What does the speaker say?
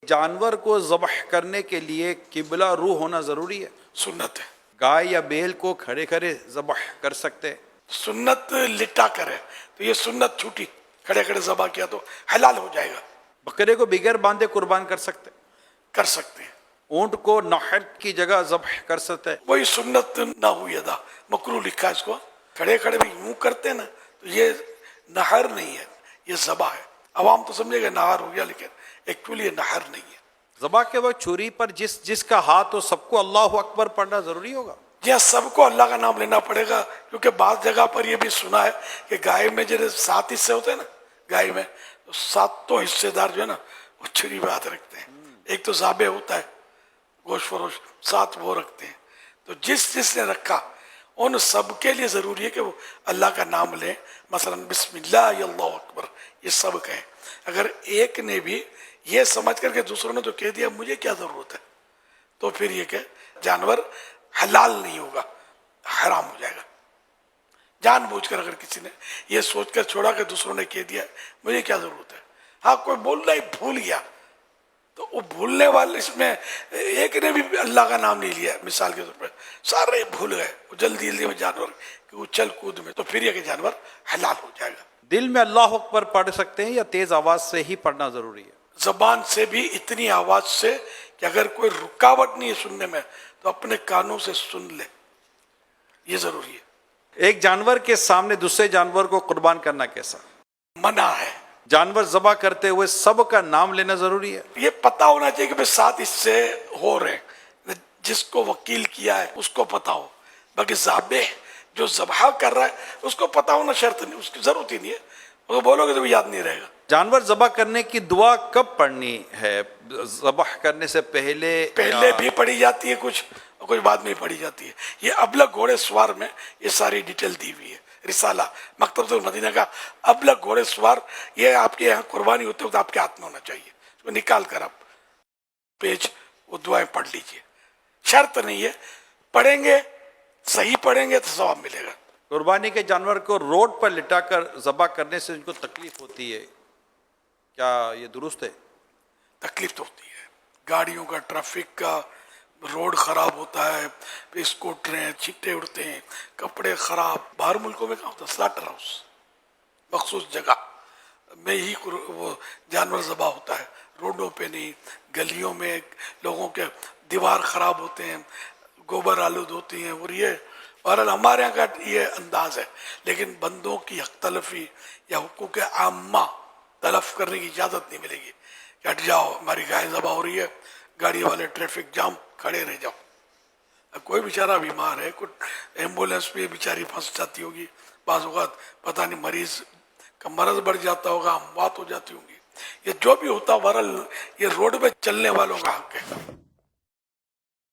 جانور کو ذبح کرنے کے لیے قبلہ رو ہونا ضروری ہے؟ سنت ہے. گائے یا بیل کو کھڑے کھڑے ذبح کر سکتے ہیں؟ سنت لٹا کر ہے تو یہ سنت چھوٹی، کھڑے کھڑے ذبح کیا تو حلال ہو جائے گا. بکرے کو بغیر باندھے قربان کر سکتے ہیں؟ کر سکتے ہیں. اونٹ کو نحر کی جگہ ذبح کر سکتے ہیں؟ وہی سنت نہ ہوئی ادا، مکروہ لکھا ہے اس کو. کھڑے کھڑے بھی یوں کرتے ہیں نا تو یہ نہر نہیں ہے، یہ ذبح ہے. عوام تو سمجھے گا نہر ہو گیا، لیکن ایکچولی یہ نہر نہیں ہے. ذبح کے وقت چھری پر جس کا ہاتھ ہو سب کو اللہ اکبر پڑھنا ضروری ہوگا؟ جہاں سب کو اللہ کا نام لینا پڑے گا، کیونکہ بعض جگہ پر یہ بھی سنا ہے کہ گائے میں جو 7 حصے ہوتے ہیں نا، گائے میں تو 7 حصے دار جو ہے نا وہ چھری پہ ہاتھ رکھتے ہیں. ایک تو ذابح ہوتا ہے گوشت فروش، 7 وہ رکھتے ہیں. تو جس نے رکھا ان سب کے لیے ضروری ہے کہ وہ اللہ کا نام لیں. مثلا بسم اللہ یا اللہ اکبر یہ سب کہیں. اگر ایک نے بھی یہ سمجھ کر کے دوسروں نے تو کہہ دیا مجھے کیا ضرورت ہے، تو پھر یہ کہ جانور حلال نہیں ہوگا، حرام ہو جائے گا. جان بوجھ کر اگر کسی نے یہ سوچ کر چھوڑا کہ دوسروں نے کہہ دیا مجھے کیا ضرورت ہے. ہاں کوئی بولنا ہی بھول گیا تو وہ بھولنے والے، اس میں ایک نے بھی اللہ کا نام نہیں لیا مثال کے طور پر، سارے بھول گئے جلدی میں جانور کہ وہ چل کود میں، تو پھر یہ کہ جانور حلال ہو جائے گا. دل میں اللہ اکبر پڑھ سکتے ہیں یا تیز آواز سے ہی پڑھنا ضروری ہے؟ زبان سے بھی اتنی آواز سے کہ اگر کوئی رکاوٹ نہیں ہے سننے میں تو اپنے کانوں سے سن لے، یہ ضروری ہے. ایک جانور کے سامنے دوسرے جانور کو قربان کرنا کیسا؟ منع ہے. جانور ذبح کرتے ہوئے سب کا نام لینا ضروری ہے؟ یہ پتہ ہونا چاہیے کہ 7 حصے ہو رہے ہیں، جس کو وکیل کیا ہے اس کو پتہ ہو. باقی ذابح جو ذبح کر رہا ہے اس کو پتہ ہونا شرط نہیں، اس کی ضرورت ہی نہیں ہے. وہ بولو گے تو یاد نہیں رہے گا. جانور ذبح کرنے کی دعا کب پڑھنی ہے؟ ذبح کرنے سے پہلے بھی پڑھی جاتی ہے کچھ، اور کچھ بعد میں پڑھی جاتی ہے. یہ ابلغ گھوڑے سوار میں یہ ساری ڈیٹیل دی ہوئی ہے. رسالہ مکتبۃ المدینہ کا ابلغ گھوڑے سوار، یہ آپ کے یہاں قربانی ہوتے وقت آپ کے ہاتھ میں ہونا چاہیے. اس کو نکال کر آپ پیج وہ دعائیں پڑھ لیجئے. شرط نہیں ہے، پڑھیں گے صحیح پڑھیں گے تو ثواب ملے گا. قربانی کے جانور کو روڈ پر لٹا کر ذبح کرنے سے ان کو تکلیف ہوتی ہے، کیا یہ درست ہے؟ تکلیف تو ہوتی ہے، گاڑیوں کا، ٹریفک کا، روڈ خراب ہوتا ہے، اسکوٹریں چھٹے اڑتے ہیں، کپڑے خراب. باہر ملکوں میں کہاں ہوتا ہے سلاٹر ہاؤس، مخصوص جگہ میں ہی وہ جانور ذبح ہوتا ہے، روڈوں پہ نہیں. گلیوں میں لوگوں کے دیوار خراب ہوتے ہیں، گوبر آلود ہوتی ہیں. اور یہ بہرحال ہمارے یہاں کا یہ انداز ہے، لیکن بندوں کی حق تلفی یا حقوق عامہ تلف کرنے کی اجازت نہیں ملے گی کہ ہٹ جاؤ ہماری گائے ذبح ہو رہی ہے، گاڑی والے ٹریفک جام کھڑے رہ جاؤ. کوئی بیچارہ بیمار ہے، کوئی ایمبولینس پہ بیچاری پھنس جاتی ہوگی، بعض اوقات پتہ نہیں مریض کا مرض بڑھ جاتا ہوگا، اموات ہو جاتی ہوں گی. یہ جو بھی ہوتا بہرحال یہ روڈ پہ چلنے والوں کا حق ہے.